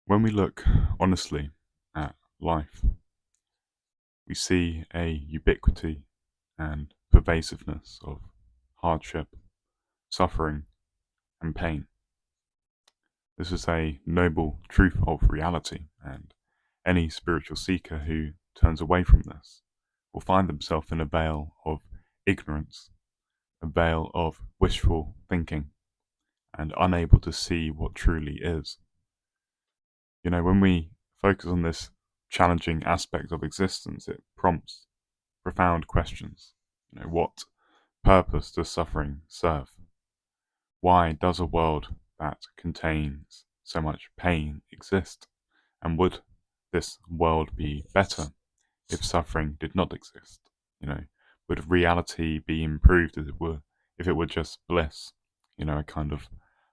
When we look honestly at life, we see a ubiquity and pervasiveness of hardship, suffering, and pain. This is a noble truth of reality, and any spiritual seeker who turns away from this will find themselves in a veil of ignorance, a veil of wishful thinking, and unable to see what truly is. When we focus on this challenging aspect of existence, it prompts profound questions. What purpose does suffering serve? Why does a world that contains so much pain exist? And would this world be better if suffering did not exist? Would reality be improved if it were just bliss? A kind of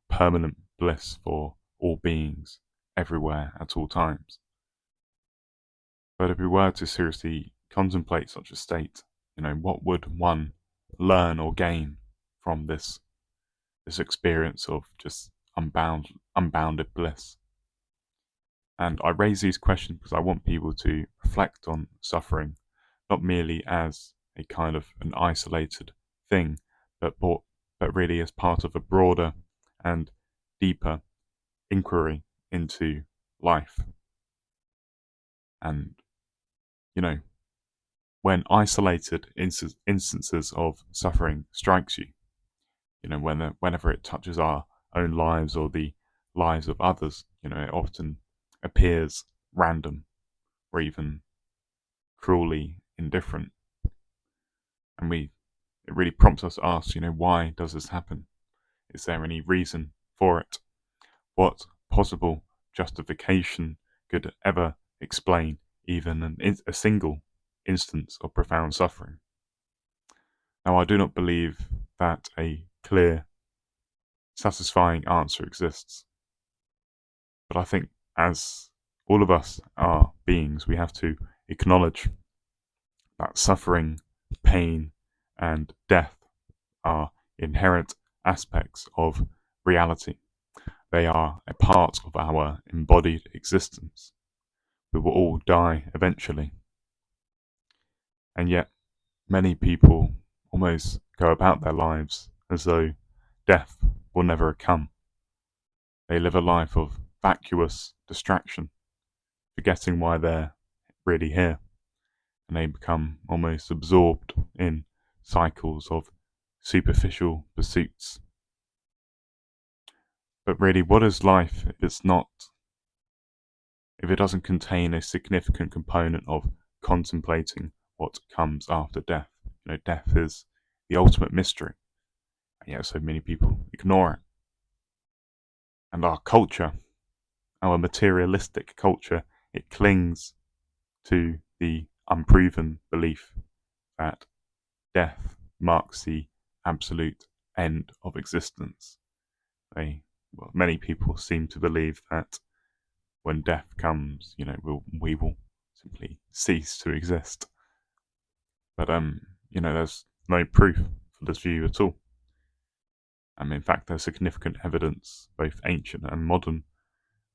permanent bliss for all beings everywhere at all times. But if we were to seriously contemplate such a state, what would one learn or gain from this experience of just unbounded bliss? And I raise these questions because I want people to reflect on suffering, not merely as a kind of an isolated thing, but really as part of a broader and deeper inquiry into life. And when isolated instances of suffering strikes you, whenever it touches our own lives or the lives of others, it often appears random or even cruelly indifferent. And it really prompts us to ask, why does this happen? Is there any reason for it? What possible justification could ever explain even a single instance of profound suffering? Now, I do not believe that a clear, satisfying answer exists. But I think as all of us are beings, we have to acknowledge that suffering, pain, and death are inherent aspects of reality. They are a part of our embodied existence. We will all die eventually. And yet, many people almost go about their lives as though death will never come. They live a life of vacuous distraction, forgetting why they're really here. And they become almost absorbed in cycles of superficial pursuits. But really, what is life if it doesn't contain a significant component of contemplating what comes after death? Death is the ultimate mystery, and yet so many people ignore it. And our culture, our materialistic culture, it clings to the unproven belief that death marks the absolute end of existence. Many people seem to believe that when death comes, we will simply cease to exist. But there's no proof for this view at all. In fact, there's significant evidence, both ancient and modern,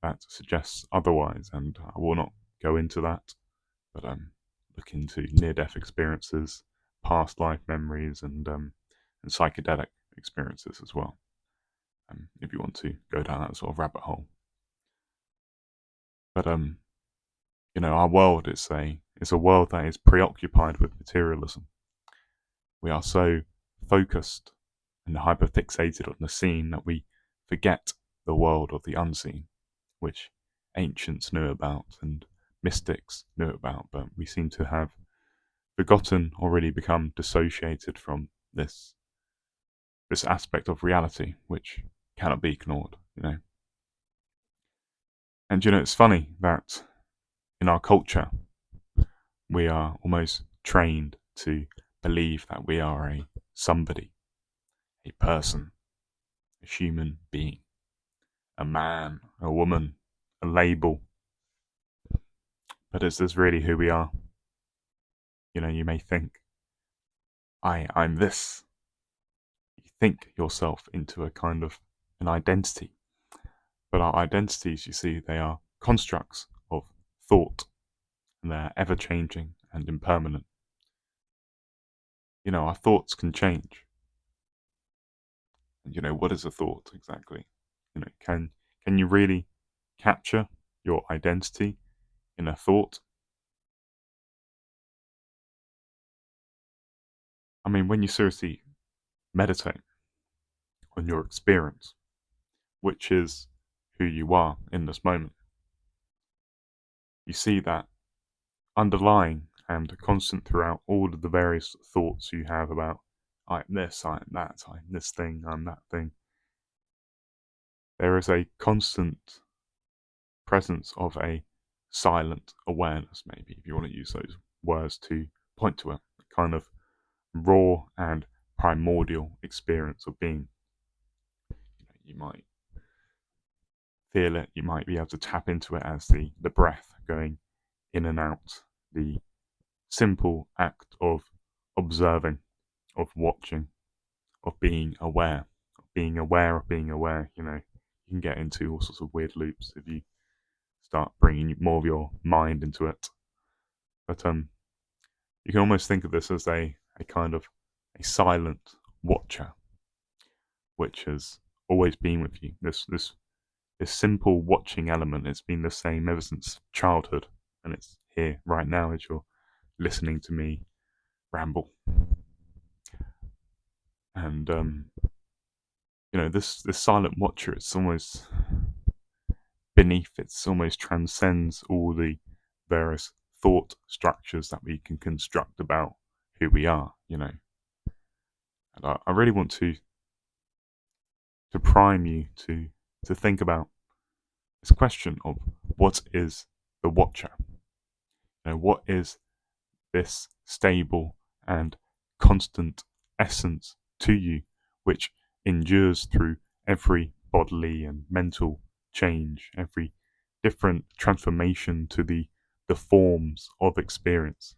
that suggests otherwise, and I will not go into that. But look into near-death experiences, past life memories, and psychedelic experiences as well. If you want to go down that sort of rabbit hole. But our world is a world that is preoccupied with materialism. We are so focused and hyperfixated on the seen that we forget the world of the unseen, which ancients knew about and mystics knew about, but we seem to have forgotten or really become dissociated from this aspect of reality, which cannot be ignored. And it's funny that in our culture we are almost trained to believe that we are a somebody, a person, a human being, a man, a woman, a label. But is this really who we are? You may think, I'm this. You think yourself into a kind of an identity. But our identities, you see, they are constructs of thought, and they're ever changing and impermanent. Our thoughts can change. And what is a thought exactly? Can you really capture your identity in a thought? I mean, when you seriously meditate on your experience, which is who you are in this moment, you see that underlying and constant throughout all of the various thoughts you have about I am this, I am that, I am this thing, I'm that thing. There is a constant presence of a silent awareness, maybe, if you want to use those words to point to it, a kind of raw and primordial experience of being. You might feel it, you might be able to tap into it as the breath going in and out, the simple act of observing, of watching, of being aware, of being aware of being aware. You can get into all sorts of weird loops if you start bringing more of your mind into it. But you can almost think of this as a kind of a silent watcher, which has always been with you. This simple watching element has been the same ever since childhood, and it's here right now as you're listening to me ramble. And this silent watcher, it's almost beneath, it's almost transcends all the various thought structures that we can construct about who we are. And I really want to prime you to think about this question of what is the watcher? What is this stable and constant essence to you, which endures through every bodily and mental change, every different transformation to the forms of experience.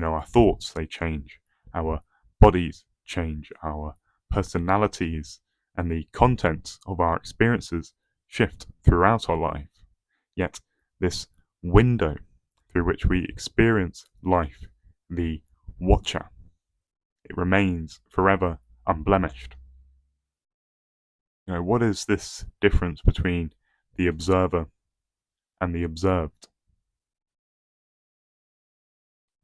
Our thoughts, they change, our bodies change, our personalities and the content of our experiences shift throughout our life. Yet this window through which we experience life, the watcher, it remains forever unblemished. What is this difference between the observer and the observed?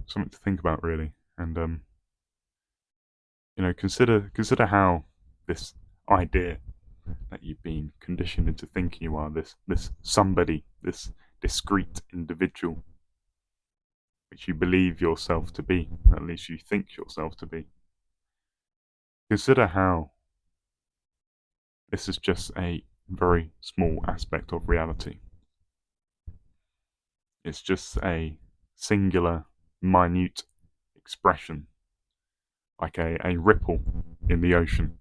Something to think about, really. And consider how this idea that you've been conditioned into thinking you are, this somebody, this discrete individual, which you believe yourself to be, at least you think yourself to be. Consider how this is just a very small aspect of reality. It's just a singular, minute expression, like a ripple in the ocean.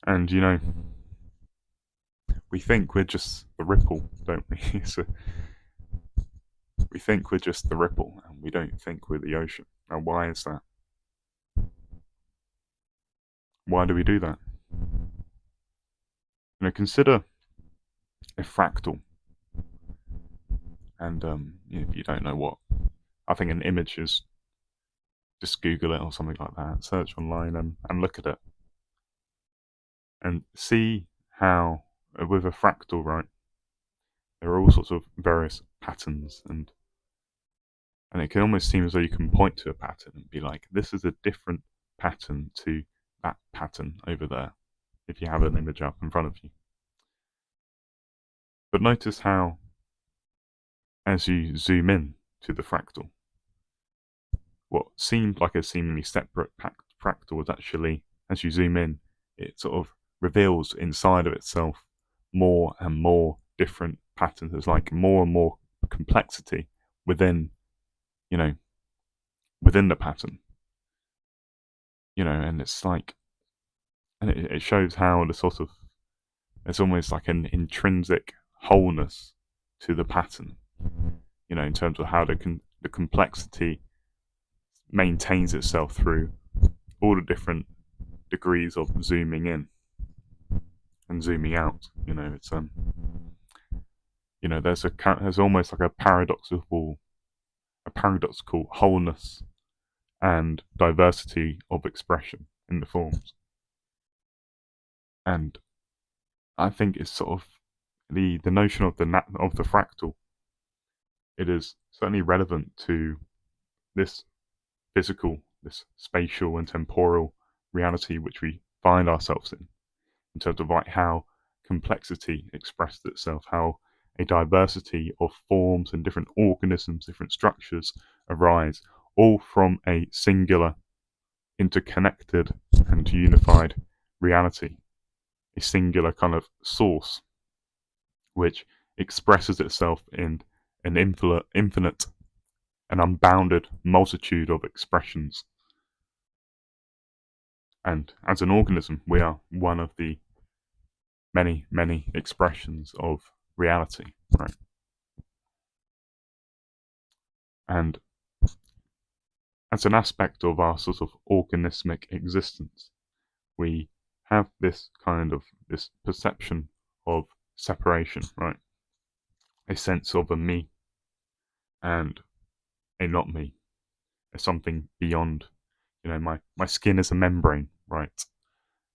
And we think we're just the ripple, don't we? So we think we're just the ripple, and we don't think we're the ocean. Now, why is that? Why do we do that? Consider a fractal. And if you don't know what, I think an image is, just Google it or something like that, search online and look at it. And see how, with a fractal, right, there are all sorts of various patterns, and it can almost seem as though you can point to a pattern and be like, this is a different pattern to that pattern over there, if you have an image up in front of you. But notice how, as you zoom in to the fractal, what seemed like a seemingly separate fractal is actually, as you zoom in, it sort of reveals inside of itself more and more different patterns. There's like more and more complexity within the pattern. And it's like, and it shows how the sort of, it's almost like an intrinsic wholeness to the pattern, in terms of how the complexity maintains itself through all the different degrees of zooming in. and zooming out. It's there's almost like a paradoxical wholeness and diversity of expression in the forms. And I think it's sort of the notion of the fractal. It is certainly relevant to this this spatial and temporal reality which we find ourselves in terms of like how complexity expressed itself, how a diversity of forms and different organisms, different structures arise, all from a singular, interconnected, and unified reality, a singular kind of source, which expresses itself in an infinite and unbounded multitude of expressions. And as an organism, we are one of the many, many expressions of reality, right? And as an aspect of our sort of organismic existence, we have this perception of separation, right? A sense of a me and a not me, as something beyond. My skin is a membrane, right?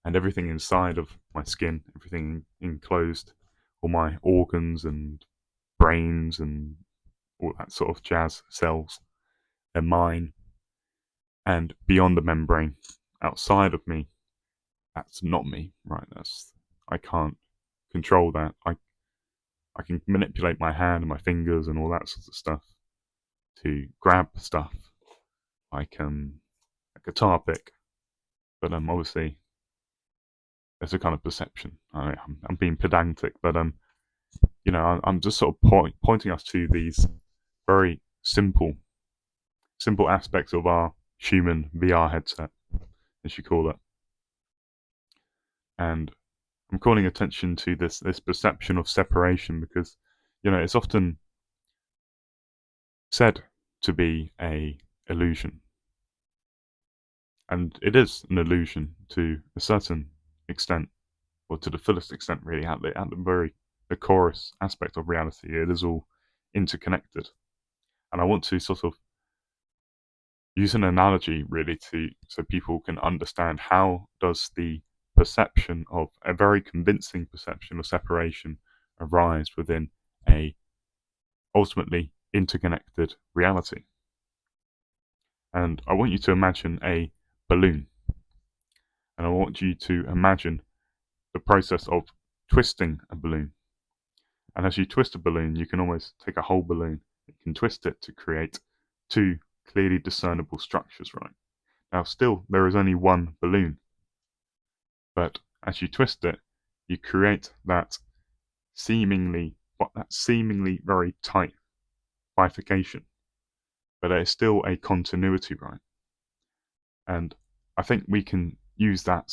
And everything inside of my skin, everything enclosed, all my organs and brains and all that sort of jazz, cells, they're mine. And beyond the membrane, outside of me, that's not me, right? I can't control that. I can manipulate my hand and my fingers and all that sort of stuff to grab stuff like a guitar pick, but obviously there's a kind of perception. I'm being pedantic, but I'm just sort of pointing us to these very simple aspects of our human VR headset, as you call it. And I'm calling attention to this perception of separation because, it's often said to be a illusion. And it is an illusion to a certain extent, or to the fullest extent, really, at the chorus aspect of reality. It is all interconnected. And I want to sort of use an analogy, really, so people can understand how does the perception of a very convincing perception of separation arise within a ultimately interconnected reality. And I want you to imagine a balloon. And I want you to imagine the process of twisting a balloon. And as you twist a balloon, you can almost take a whole balloon, you can twist it to create two clearly discernible structures, right? Now, still, there is only one balloon. But as you twist it, you create that seemingly very tight bifurcation. But there is still a continuity, right? And I think we can use that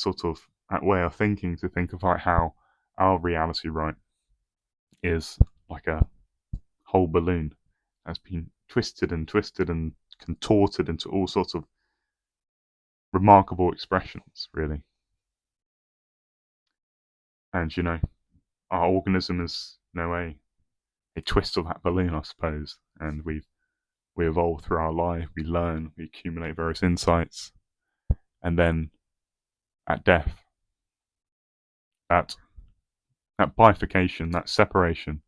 way of thinking to think of like how our reality, right, is like a whole balloon that's been twisted and contorted into all sorts of remarkable expressions, really. And our organism is a twist of that balloon, I suppose. And we evolve through our life, we learn, we accumulate various insights, and then at death, that bifurcation, that separation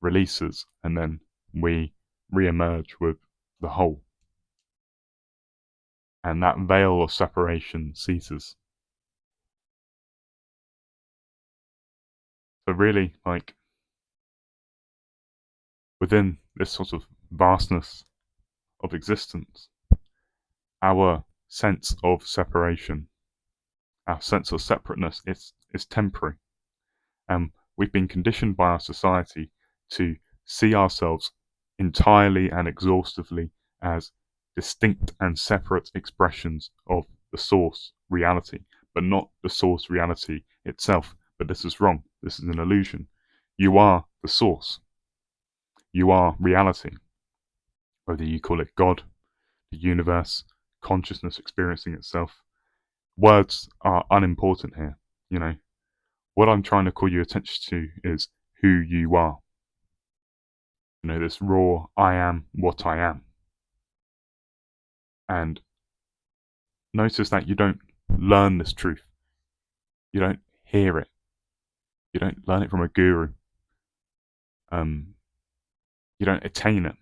releases, and then we re-emerge with the whole. And that veil of separation ceases. So really, like, within this sort of vastness of existence, our sense of separation, our sense of separateness is temporary. And we've been conditioned by our society to see ourselves entirely and exhaustively as distinct and separate expressions of the source reality, but not the source reality itself. But this is wrong. This is an illusion. You are the source. You are reality. Whether you call it God, the universe, consciousness experiencing itself, words are unimportant here. What I'm trying to call your attention to is who you are. This raw, I am what I am. And notice that you don't learn this truth. You don't hear it. You don't learn it from a guru. You don't attain it.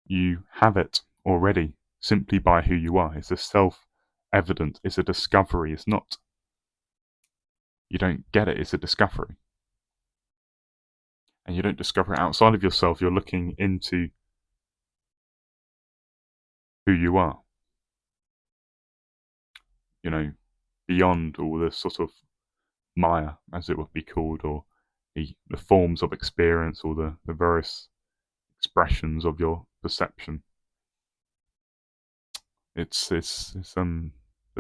You have it already simply by who you are. It's a self-evident. It's a discovery. It's not. You don't get it. It's a discovery. And you don't discover it outside of yourself. You're looking into who you are. Beyond all this sort of Maya, as it would be called, or the forms of experience, or the various expressions of your perception. It's the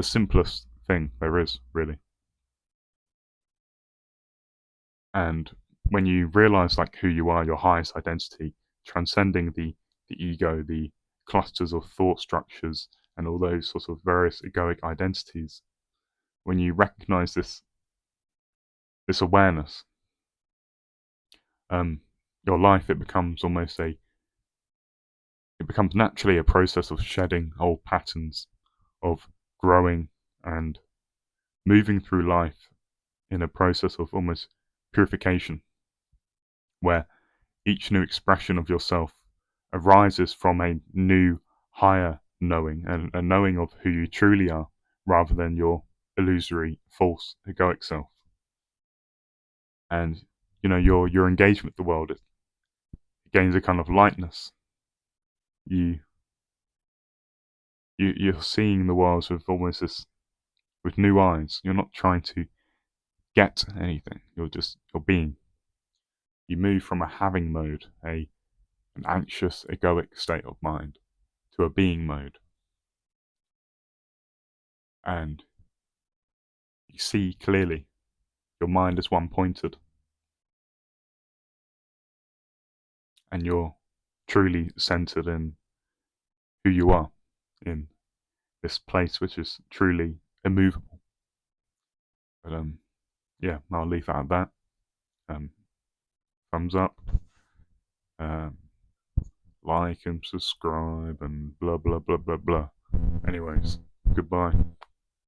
simplest thing there is, really. And when you realize like who you are, your highest identity, transcending the ego, the clusters of thought structures, and all those sorts of various egoic identities, when you recognize this awareness, your life, it becomes naturally a process of shedding old patterns, of growing and moving through life in a process of almost purification, where each new expression of yourself arises from a new, higher knowing, and a knowing of who you truly are, rather than your illusory, false, egoic self. And your engagement with the world, it gains a kind of lightness. You're seeing the world with almost with new eyes. You're not trying to get anything. You're being. You move from a having mode, an anxious, egoic state of mind, to a being mode. And you see clearly. Your mind is one-pointed. And you're truly centered in who you are, in this place which is truly immovable. But yeah, I'll leave that at that. Thumbs up, like and subscribe, and blah blah blah blah blah. Anyways, goodbye.